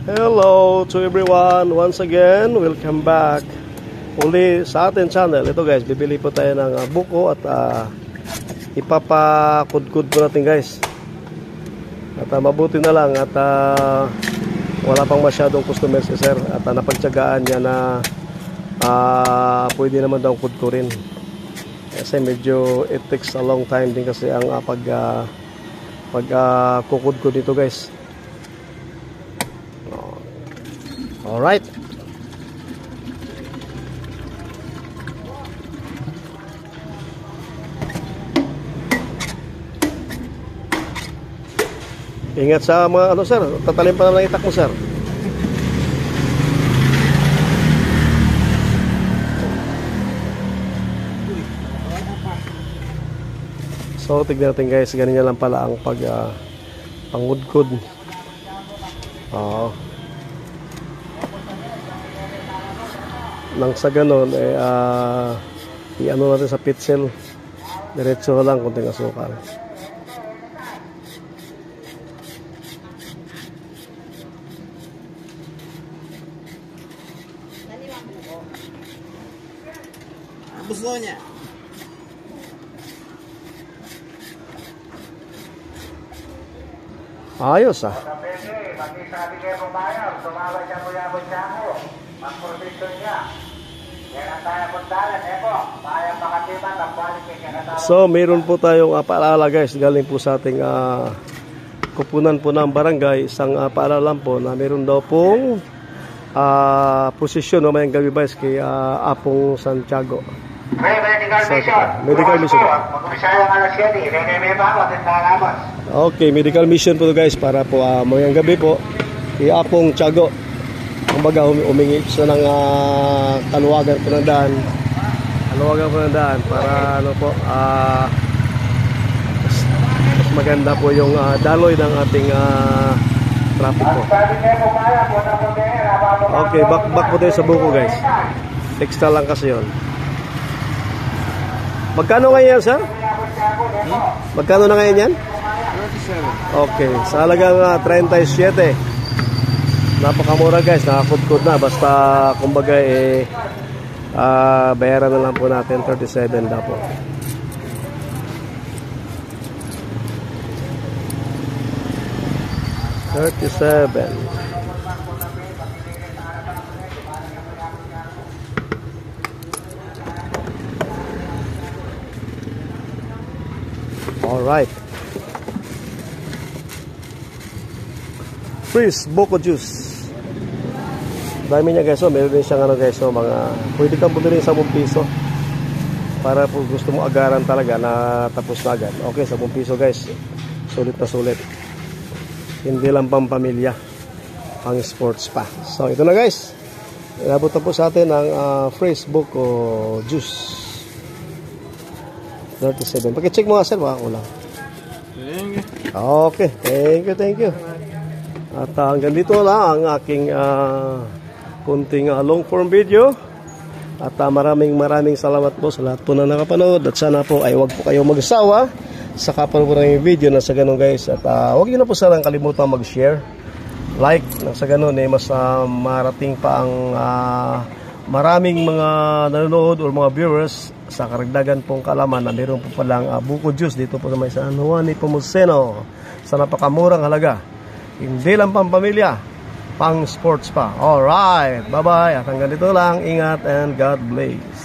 Hello to everyone, once again, welcome back uli sa ating channel. Ito guys, bibili po tayo ng buko at ipapakudkud po natin guys. At mabuti na lang at wala pang masyadong customer si sir. At napagtyagaan niya na pwede naman daw kudkurin. Kasi medyo it takes a long time din kasi ang kukudkud dito guys. Alright. Ingat sa mga sir, tatalim pa naman ang itak mo sir. So tignan natin guys, ganyan lang pala ang pangudkod. Nang sa ganon i-ano natin sa pitsil, diretso lang, kunting asukal. Gusto niya. Ayos So mayroon po tayong paalala guys, galing po sa ating kupunan po ng barangay. Isang paalala po na mayroon daw pong posisyon mamayang gabi guys kay Apong Santiago. Medical mission. Okay, medical mission po guys para po mamayang gabi po kay Apong Tiago. Kumbaga umingi siya ng kaluwagan po ng daan. Kaluwagan po ng daan para ano po mas maganda po yung daloy ng ating traffic po. Okay, back po tayo sa buko guys. Extra lang kasi yun. Magkano ngayon yan sir? Magkano na ngayon yan? 37. Okay, sa halagang 37. Napakamura guys, nakakudkud na. Basta kumbaga bayaran na lang po natin 37 na po. $37. Alright. Freeze buko juice. Dami niya guys, meron din siyang guys, mga pwede kang bumili sa 10 piso. Para po gusto mo agaran talaga na tapos na agad. Okay, sa 10 piso guys. Sulit na sulit. Hindi lang pang pamilya, pang sports pa. So ito na guys, inabot na po sa atin ang fresh buko juice 37. Paki-check mo nga sir, baka kulang. Okay, thank you. At hanggang dito lang ang aking kunting long form video. At maraming salamat po sa lahat po na nakapanood. At sana po ay wag po kayo magsawa sa kapanood ng video na sa ganun guys. At huwag nyo na po sanang kalimutan mag-share, like, na sa ganun mas marating pa ang maraming mga nanonood o mga viewers sa karagdagan pong kalaman na mayroon po palang buko juice dito po sa may San Juan Nepomuceno sa napakamurang halaga. Hindi lang pang pamilya, pang sports pa. Alright, bye bye at hanggang dito lang. Ingat and God bless.